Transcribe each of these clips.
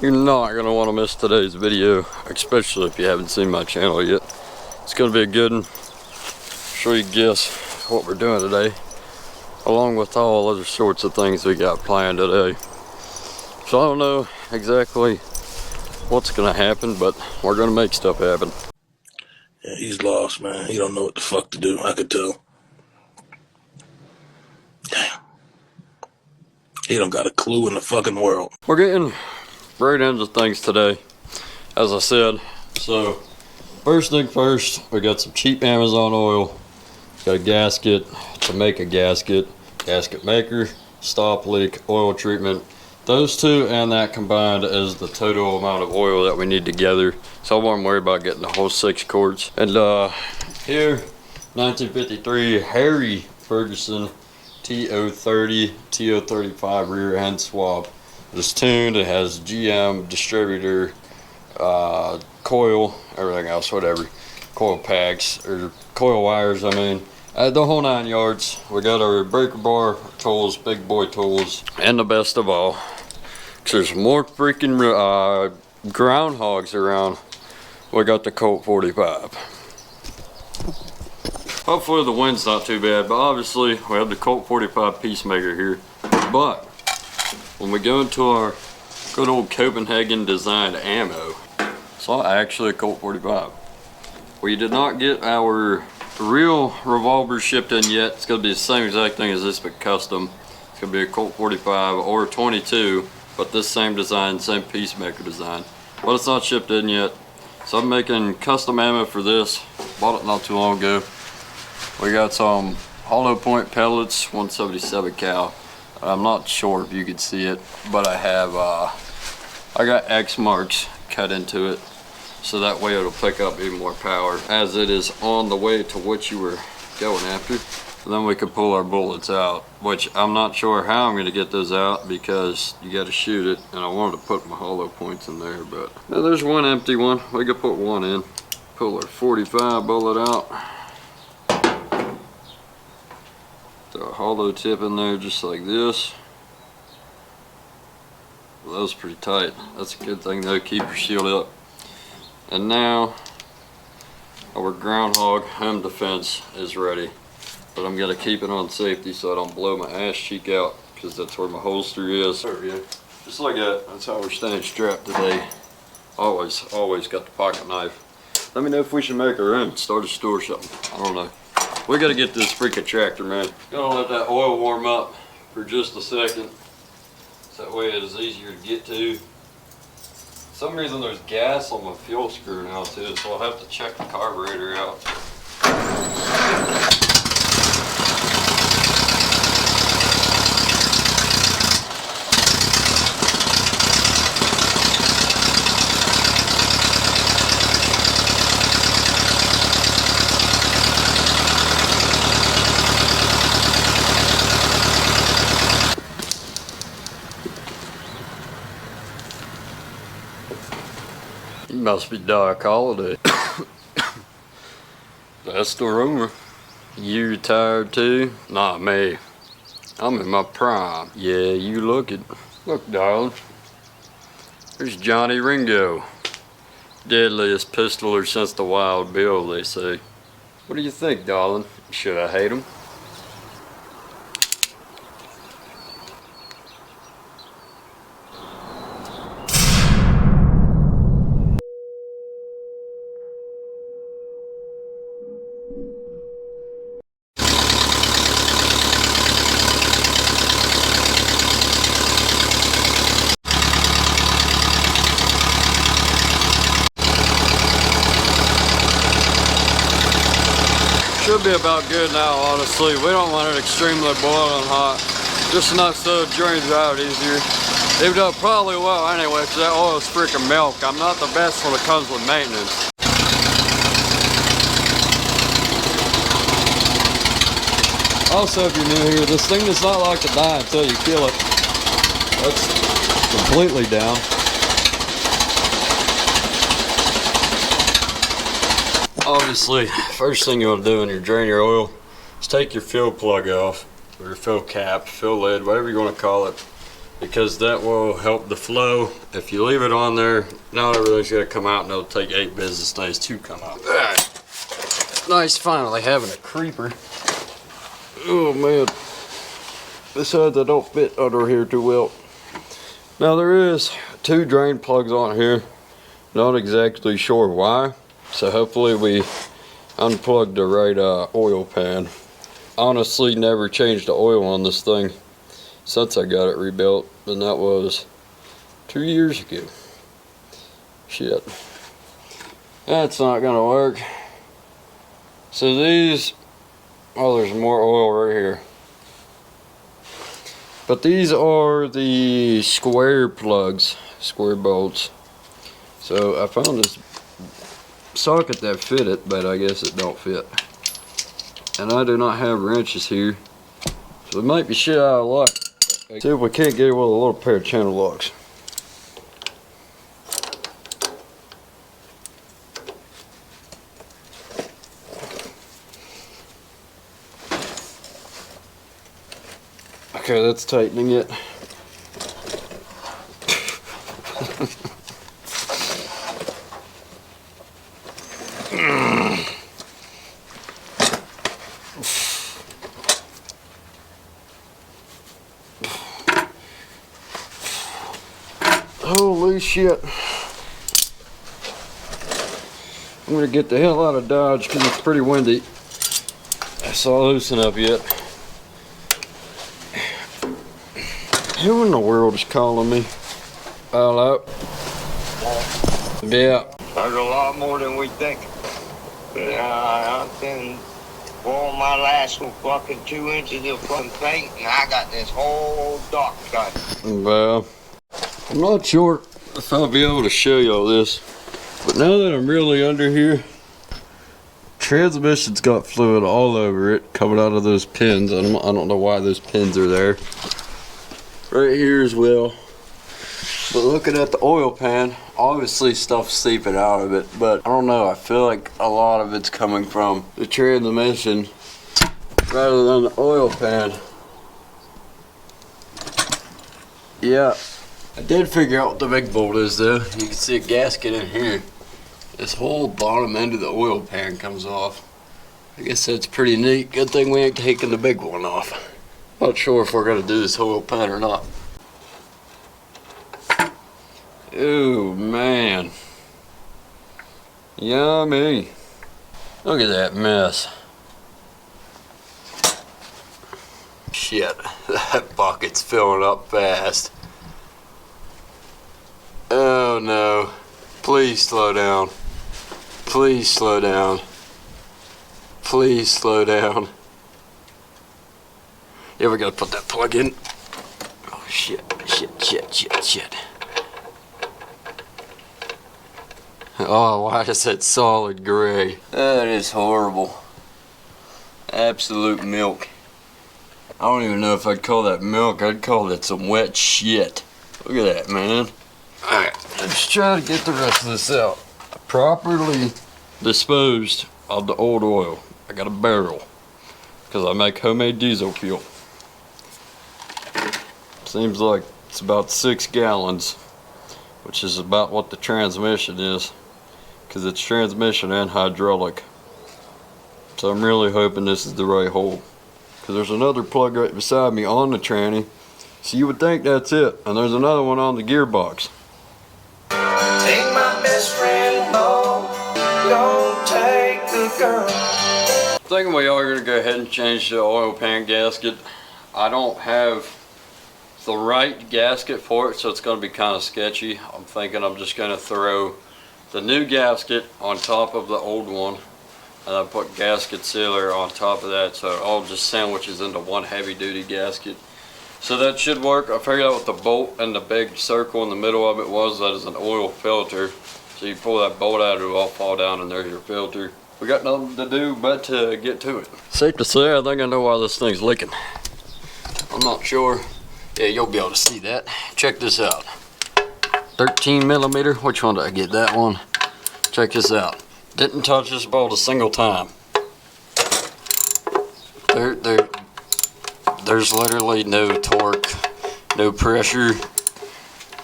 You're not going to want to miss today's video, especially if you haven't seen my channel yet. It's going to be a good one. I'm sure you guess what we're doing today, along with all other sorts of things we got planned today. So I don't know exactly what's going to happen, but we're going to make stuff happen. Yeah, he's lost, man. He don't know what the fuck to do. I could tell. Damn. He don't got a clue in the fucking world. We're getting right into things today, as I said. So first thing first, we got some cheap Amazon oil. Got a gasket to make a gasket maker, stop leak, oil treatment. Those two and that combined is the total amount of oil that we need together. So I wasn't worried about getting the whole 6 quarts. And here, 1953 Harry Ferguson TO30, TO35 rear end swap. It's tuned, it has GM, distributor, coil, everything else, whatever. Coil packs, or coil wires, I mean. The whole 9 yards. We got our breaker bar tools, big boy tools. And the best of all, because there's more freaking groundhogs around, we got the Colt 45. Hopefully the wind's not too bad, but obviously we have the Colt 45 peacemaker here. But when we go into our good old Copenhagen designed ammo, it's not actually a Colt 45. We did not get our real revolver shipped in yet. It's going to be the same exact thing as this, but custom. It's going to be a Colt 45 or a 22, but this same design, same peacemaker design. But it's not shipped in yet. So I'm making custom ammo for this. Bought it not too long ago. We got some hollow point pellets, 177 cal. I'm not sure if you can see it, but I have I got X marks cut into it, so that way it'll pick up even more power as it is on the way to what you were going after. And then we can pull our bullets out, which I'm not sure how I'm going to get those out because you got to shoot it, and I wanted to put my hollow points in there, but now there's one empty one. We could put one in. Pull our 45 bullet out. Throw a hollow tip in there just like this. Well, that was pretty tight. That's a good thing though, keep your shield up. And now our groundhog home defense is ready. But I'm gonna keep it on safety so I don't blow my ass cheek out, because that's where my holster is. There we go. Just like that. That's how we're staying strapped today. Always got the pocket knife. Let me know if we should make our own, start a store or something. I don't know. We gotta get this freaking tractor, man. Gonna let that oil warm up for just a second. So that way it is easier to get to. For some reason there's gas on my fuel screw now too, so I'll have to check the carburetor out. It must be dark holiday. That's the rumor. You retired too? Not me. I'm in my prime. Yeah, you look it. Look, darling. There's Johnny Ringo. Deadliest pistoler since the Wild Bill, they say. What do you think, darling? Should I hate him? Should be about good now, honestly. We don't want it extremely boiling hot. Just enough so it drains out easier. It does probably well anyway, because that oil is freaking milk. I'm not the best when it comes with maintenance. Also, if you're new here, this thing does not like to die until you kill it. That's completely down. Obviously, first thing you want to do when you drain your oil is take your fill plug off, or your fill cap, fill lid, whatever you want to call it. because that will help the flow. If you leave it on there, not everything's gonna come out, and it'll take 8 business days to come out. Nice finally having a creeper. Oh man, besides I don't fit under here too well. Now there is 2 drain plugs on here. Not exactly sure why. So hopefully we unplugged the right oil pan. Honestly, never changed the oil on this thing since I got it rebuilt, and that was 2 years ago. Shit. That's not gonna work. So these, oh, there's more oil right here. But these are the square plugs, square bolts. So I found this socket that fit it, but I guess it don't fit. And I do not have wrenches here, so it might be shit out of luck. See if we can't get it with a little pair of channel locks. Okay, that's tightening it. Holy shit. I'm gonna get the hell out of Dodge because it's pretty windy. I saw loosen up yet. Who in the world is calling me? Hello? Yeah. There's a lot more than we think. I've been pouring my last fucking 2 inches of fucking paint, and I got this whole dock done. Well, I'm not sure if I'll be able to show you all this, but now that I'm really under here, transmission's got fluid all over it coming out of those pins. I don't know why those pins are there. Right here as well. But looking at the oil pan, obviously stuff's seeping out of it, but I don't know, I feel like a lot of it's coming from the transmission rather than the oil pan. Yeah, I did figure out what the big bolt is though. You can see a gasket in here. This whole bottom end of the oil pan comes off. I guess that's pretty neat. Good thing we ain't taking the big one off. Not sure if we're gonna do this oil pan or not. Oh man. Yummy. Look at that mess. Shit, that bucket's filling up fast. Oh no. Please slow down. Please slow down. Please slow down. Yeah, we gotta put that plug in. Oh shit, shit. Oh, why is that solid gray? That is horrible. Absolute milk. I don't even know if I'd call that milk. I'd call that some wet shit. Look at that, man. Alright, let's try to get the rest of this out. I properly disposed of the old oil. I got a barrel because I make homemade diesel fuel. Seems like it's about 6 gallons, which is about what the transmission is, because it's transmission and hydraulic. So I'm really hoping this is the right hole, because there's another plug right beside me on the tranny, so you would think that's it, and there's another one on the gearbox. Take my best friend home, don't take the girl. I'm thinking we are going to go ahead and change the oil pan gasket. I don't have the right gasket for it, so it's going to be kind of sketchy. I'm thinking I'm just going to throw the new gasket on top of the old one, and I put gasket sealer on top of that, so it all just sandwiches into one heavy duty gasket. So that should work. I figured out what the bolt and the big circle in the middle of it was. That is an oil filter. So you pull that bolt out, it'll all fall down, and there's your filter. We got nothing to do but to get to it. Safe to say, I think I know why this thing's leaking. I'm not sure. Yeah, you'll be able to see that. Check this out. 13 millimeter. Which one did I get? That one. Check this out. Didn't touch this bolt a single time. There's literally no torque, No pressure.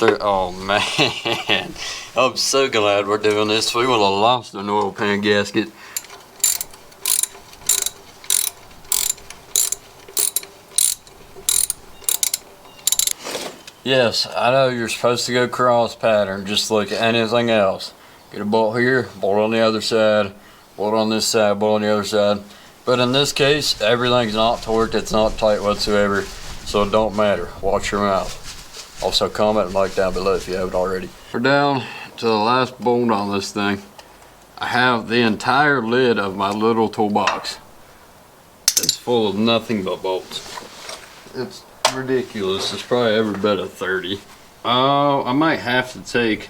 Oh man, I'm so glad we're doing this. We would have lost an oil pan gasket. Yes, I know you're supposed to go cross pattern, just like anything else. Get a bolt here, bolt on the other side, bolt on this side, bolt on the other side. But in this case, everything's not torqued, it's not tight whatsoever, so it don't matter. Watch your mouth. Also comment and like down below if you haven't already. We're down to the last bolt on this thing. I have the entire lid of my little toolbox. It's full of nothing but bolts. It's ridiculous. It's probably every bit of 30. Oh, I might have to take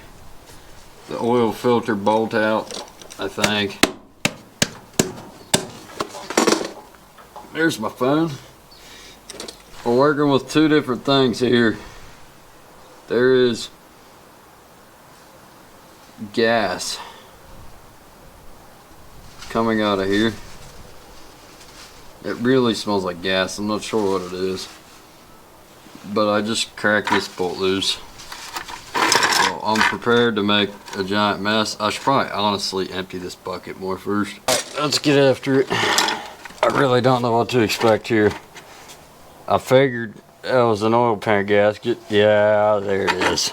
the oil filter bolt out, I think. There's my phone. We're working with two different things here. There is gas coming out of here. It really smells like gas. I'm not sure what it is. But I just cracked this bolt loose. So I'm prepared to make a giant mess. I should probably honestly empty this bucket more first. Alright, let's get after it. I really don't know what to expect here. I figured that was an oil pan gasket. Yeah, there it is.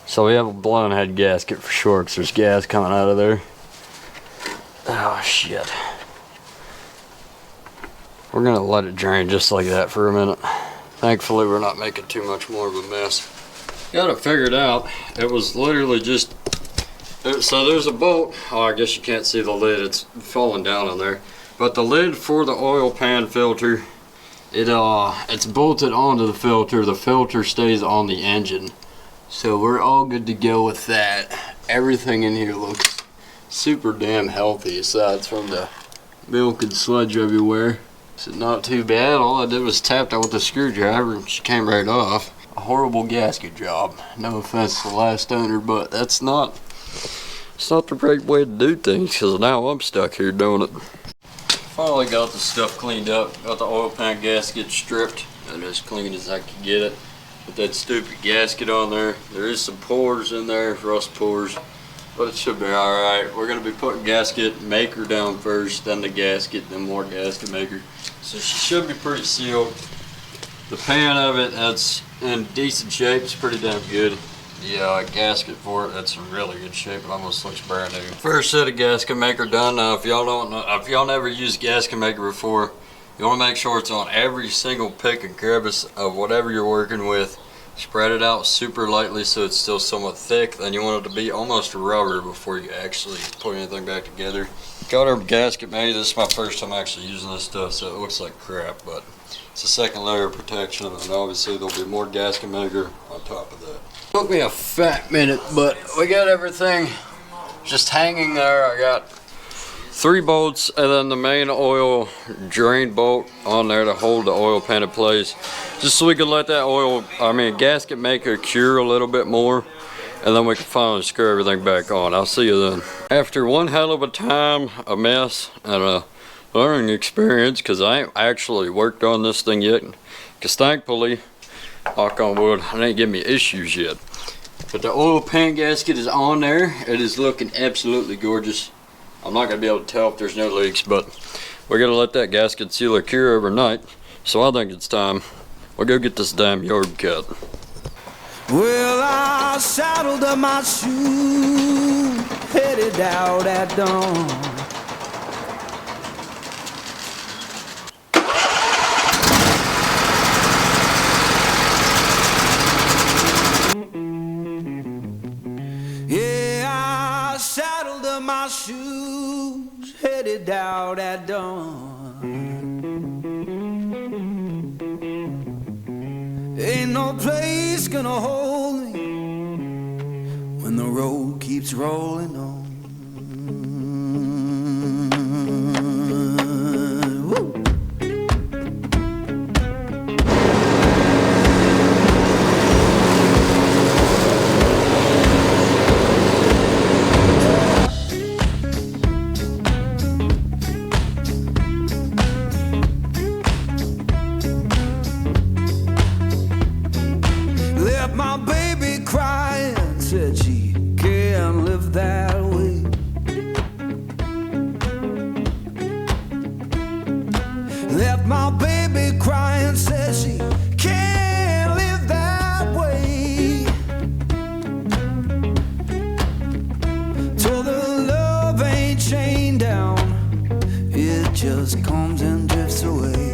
So we have a blown head gasket for sure, because there's gas coming out of there. Oh shit. We're gonna let it drain just like that for a minute. Thankfully we're not making too much more of a mess. Got it figured out. It was literally just, so there's a bolt. Oh, I guess you can't see the lid, it's falling down on there. But the lid for the oil pan filter, it's bolted onto the filter stays on the engine. So we're all good to go with that. Everything in here looks super damn healthy aside from the milk and sludge everywhere. So not too bad. All I did was tap that with a screwdriver and she came right off. A horrible gasket job. No offense to the last owner, but it's not the right way to do things, because now I'm stuck here doing it. Finally got the stuff cleaned up. Got the oil pan gasket stripped and as clean as I could get it. Put that stupid gasket on there. There is some pores in there, rust pores, but it should be alright. We're going to be putting gasket maker down first, then the gasket, then more gasket maker. So she should be pretty sealed. The pan of it, that's in decent shape. It's pretty damn good. The gasket for it, that's in really good shape. It almost looks brand new. First set of gasket maker done. Now, if y'all don't know, if y'all never used gasket maker before, you want to make sure it's on every single pick and crevice of whatever you're working with. Spread it out super lightly so it's still somewhat thick. Then you want it to be almost rubber before you actually put anything back together. Got our gasket made. This is my first time actually using this stuff, so it looks like crap, but it's a second layer of protection, and obviously there'll be more gasket maker on top of that. Took me a fat minute, but we got everything just hanging there. I got 3 bolts and then the main oil drain bolt on there to hold the oil pan in place, just so we can let that gasket maker cure a little bit more, and then we can finally screw everything back on. I'll see you then. After one hell of a time, a mess, and a learning experience, because I ain't actually worked on this thing yet, because thankfully, knock on wood, it ain't giving me issues yet. But the oil pan gasket is on there. It is looking absolutely gorgeous. I'm not going to be able to tell if there's no leaks, but we're going to let that gasket sealer cure overnight. So I think it's time we'll go get this damn yard cut. Well, I saddled up my shoes, headed out at dawn. Yeah, I saddled up my shoes, headed out at dawn. Ain't no place gonna hold me when the road keeps rolling on. Woo. can't live that way. Left my baby crying, says she can't live that way. Told her love ain't chained down, it just comes and drifts away.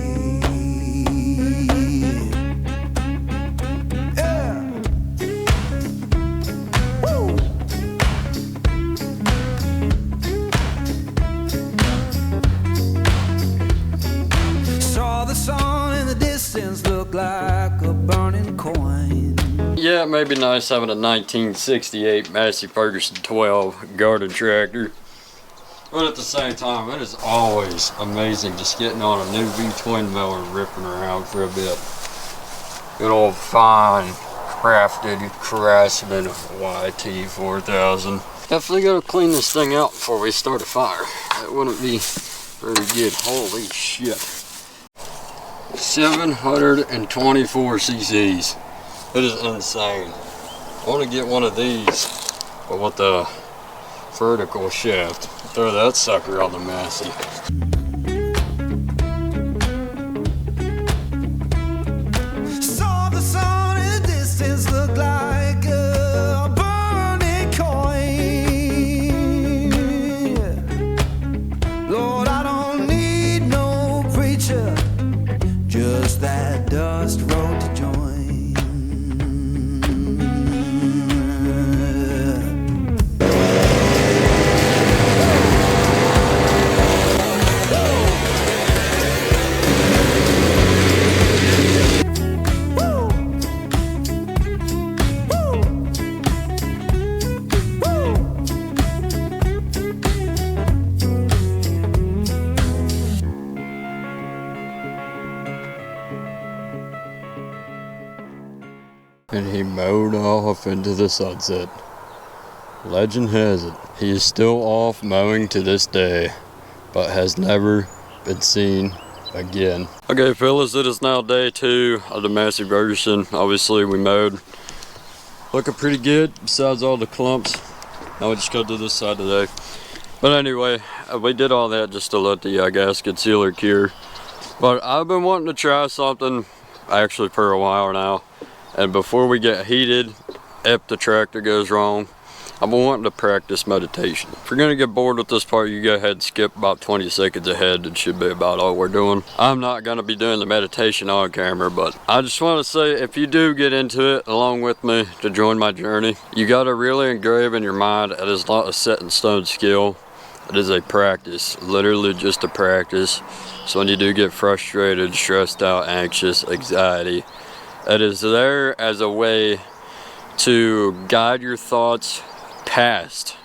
Look like a burning coin. Yeah, it may be nice having a 1968 Massey Ferguson 12 garden tractor, but at the same time, it is always amazing just getting on a new V-twin mower and ripping around for a bit. Good old fine crafted Craftsman YT4000. Definitely gotta clean this thing out before we start a fire. That wouldn't be very good. Holy shit. 724 cc's. It is insane. I want to get one of these, but with the vertical shaft. Throw that sucker on the Massey. Saw the sun in the distance look like a burning coin. Lord, I don't need no preacher, just that dust road to join. And he mowed off into the sunset. Legend has it, he is still off mowing to this day, but has never been seen again. Okay fellas, it is now day 2 of the Massey Ferguson. Obviously we mowed. Looking pretty good besides all the clumps. Now we just go to this side today. But anyway, we did all that just to let the gasket sealer cure. But I've been wanting to try something actually for a while now. And before we get heated, if the tractor goes wrong, I've been wanting to practice meditation. If you're gonna get bored with this part, you go ahead and skip about 20 seconds ahead. It should be about all we're doing. I'm not gonna be doing the meditation on camera, but I just wanna say, if you do get into it along with me to join my journey, you gotta really engrave in your mind, it is not a set in stone skill. It is a practice, literally just a practice. So when you do get frustrated, stressed out, anxious, anxiety, it is there as a way to guide your thoughts past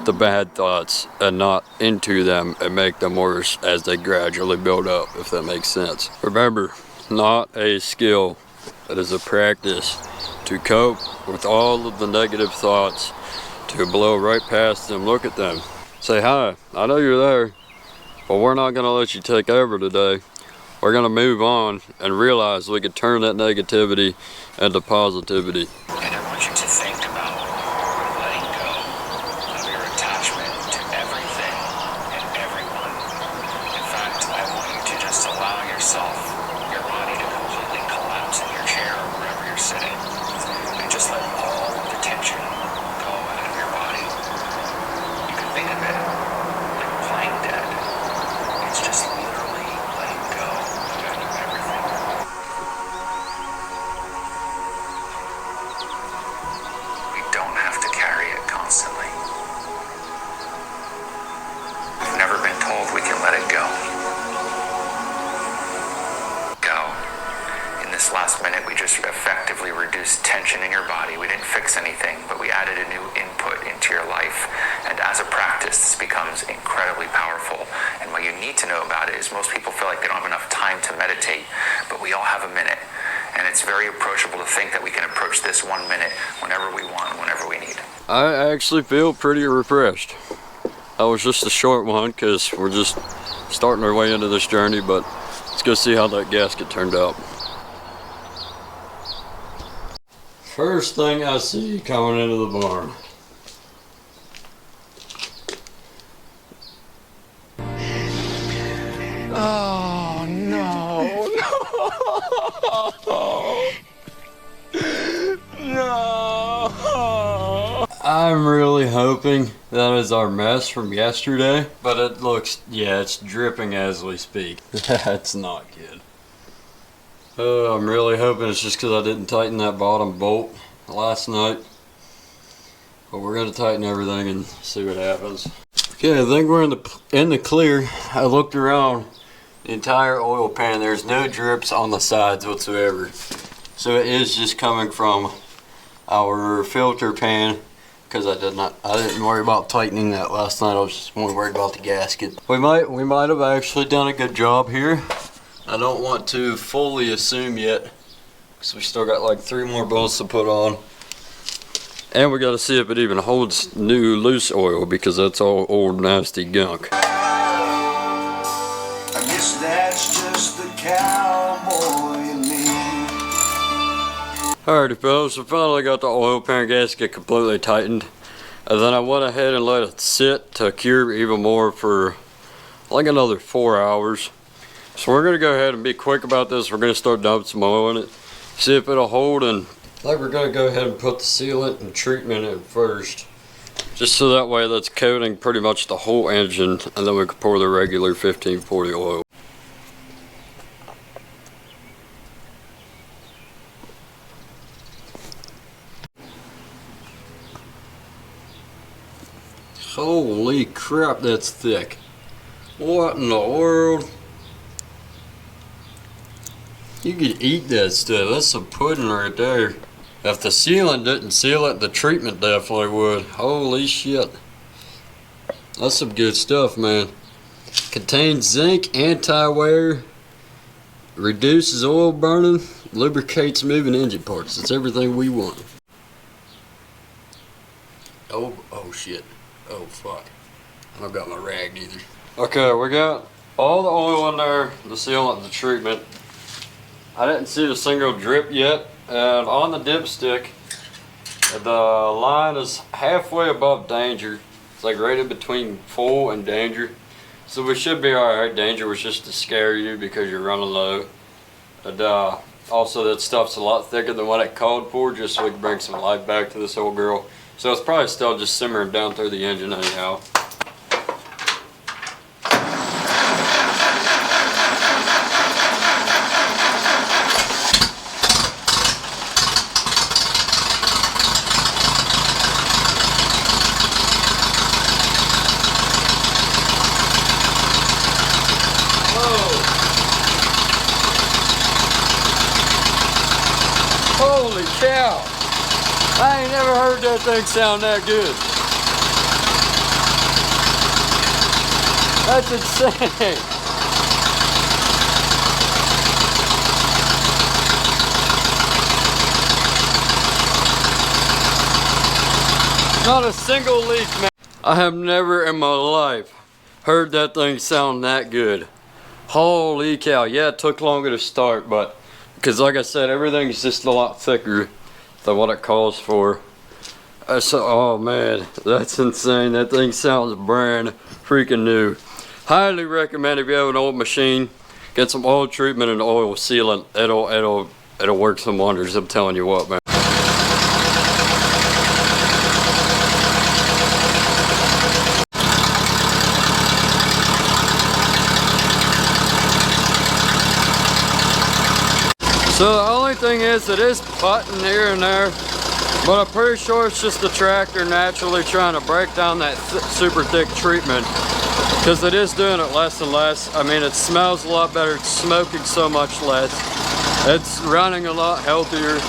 the bad thoughts and not into them and make them worse as they gradually build up, if that makes sense. Remember, not a skill, it is a practice to cope with all of the negative thoughts, to blow right past them, look at them, say, hi, I know you're there, but we're not gonna let you take over today. We're gonna move on and realize we could turn that negativity into positivity. And I want you to think about letting go of your attachment to everything and everyone. In fact, I want you to just allow yourself, your body to completely collapse in your chair or wherever you're sitting, and just let all of the tension go out of your body. You can think of it like playing dead. It's just literally letting go of everything. We don't have to carry it constantly. We've never been told we can let it go. In this last minute, we just effectively reduced tension in your body. We didn't fix anything, but we added a new input into your life. And as a practice, this becomes incredibly powerful. And what you need to know about it is most people feel like they don't have enough time to meditate, but we all have a minute. And it's very approachable to think that we can approach this 1 minute whenever we want, whenever we need. I actually feel pretty refreshed. That was just a short one because we're just starting our way into this journey, but let's go see how that gasket turned out. First thing I see coming into the barn, No. I'm really hoping that is our mess from yesterday, but it looks, yeah, it's dripping as we speak. That's not good. I'm really hoping it's just because I didn't tighten that bottom bolt last night. But we're going to tighten everything and see what happens. Okay, I think we're in the clear. I looked around the entire oil pan. There's no drips on the sides whatsoever. So it is just coming from our filter pan, because I didn't worry about tightening that last night. I was just more worried about the gasket. We might have actually done a good job here. I don't want to fully assume yet, because we still got like 3 more bolts to put on. And we got to see if it even holds new loose oil, because that's all old nasty gunk. I guess that's just the cowboy in me. Alrighty fellas, so finally got the oil pan gasket completely tightened. And then I went ahead and let it sit to cure even more for like another 4 hours. So we're going to go ahead and be quick about this. We're going to start dumping some oil in it, see if it'll hold, and like we're going to go ahead and put the sealant and treatment in first. Just so that way that's coating pretty much the whole engine, and then we can pour the regular 1540 oil. Holy crap, that's thick. What in the world? You could eat that stuff. That's some pudding right there. If the sealant didn't seal it, the treatment definitely would. Holy shit. That's some good stuff, man. Contains zinc, anti-wear, reduces oil burning, lubricates moving engine parts. It's everything we want. Oh shit. Oh fuck. I don't got my rag either. Okay, we got all the oil in there, the sealant, the treatment. I didn't see a single drip yet, and on the dipstick, the line is halfway above danger. It's like right in between full and danger. So we should be alright. Danger was just to scare you because you're running low. And also that stuff's a lot thicker than what it called for, just so we can bring some life back to this old girl. So it's probably still just simmering down through the engine anyhow. Holy cow! I ain't never heard that thing sound that good. That's insane. Not a single leak, man. I have never in my life heard that thing sound that good. Holy cow. Yeah, it took longer to start, but because like I said, everything's just a lot thicker than what it calls for. Oh man, that's insane. That thing sounds brand freaking new. Highly recommend if you have an old machine, get some oil treatment and oil sealant. It'll work some wonders. I'm telling you what, man. So the only thing is, it is putting here and there, but I'm pretty sure it's just the tractor naturally trying to break down that super thick treatment, because it is doing it less and less. I mean, it smells a lot better, it's smoking so much less, it's running a lot healthier.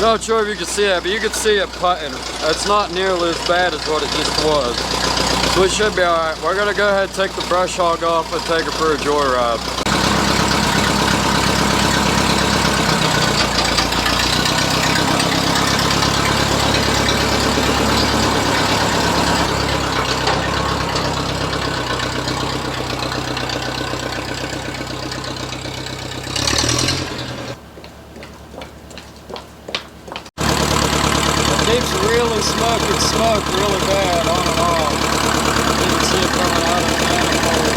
Not sure if you can see that, but you can see it putting. It's not nearly as bad as what it just was. So we should be alright. We're gonna go ahead and take the brush hog off and take it for a joyride. keeps really smoking smoke really bad on and off. You can see it coming out of the manifold.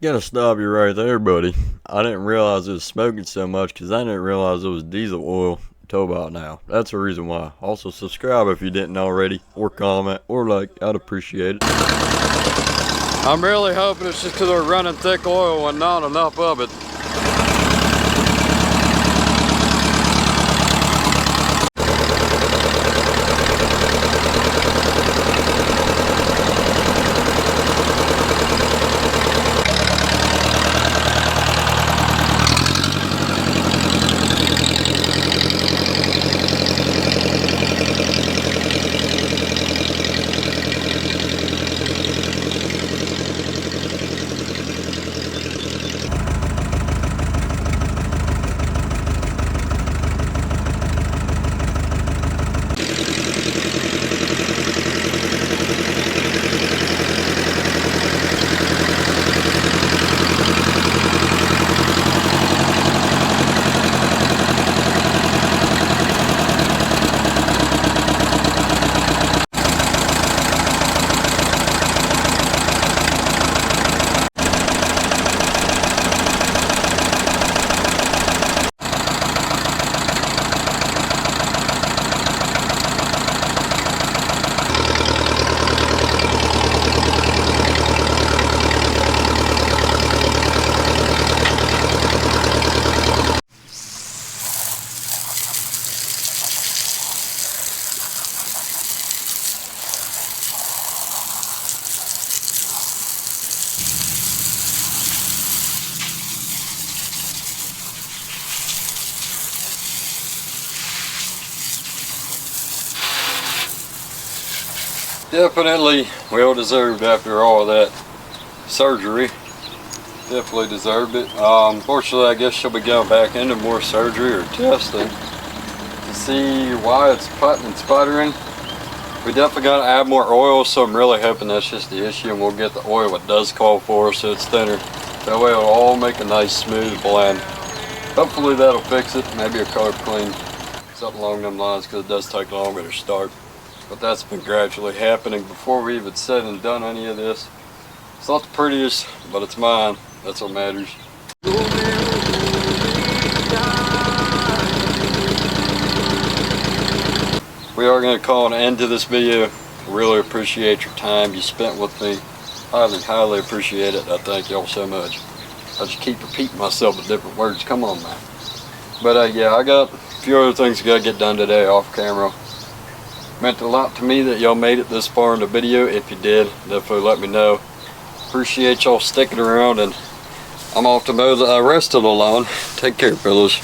Gotta stop you right there, buddy. I didn't realize it was smoking so much because I didn't realize it was diesel oil until about now. That's the reason why. Also, subscribe if you didn't already, or comment, or like. I'd appreciate it. I'm really hoping it's just because we're running thick oil and not enough of it. Definitely well deserved after all of that surgery. Definitely deserved it. Unfortunately, I guess she'll be going back into more surgery or testing to see why it's putting and sputtering. We definitely got to add more oil, so I'm really hoping that's just the issue, and we'll get the oil it does call for so it's thinner. That way it'll all make a nice smooth blend. Hopefully that'll fix it. Maybe a color clean, something along them lines, because it does take longer to start. But that's been gradually happening before we even said and done any of this. It's not the prettiest, but it's mine. That's what matters. We are going to call an end to this video. Really appreciate your time you spent with me. Highly appreciate it. I thank y'all so much. I just keep repeating myself with different words. Come on, man. But yeah, I got a few other things I got to get done today off camera. Meant a lot to me that y'all made it this far in the video. If you did, definitely let me know. Appreciate y'all sticking around, and I'm off to mow the rest of the lawn. Take care, fellas.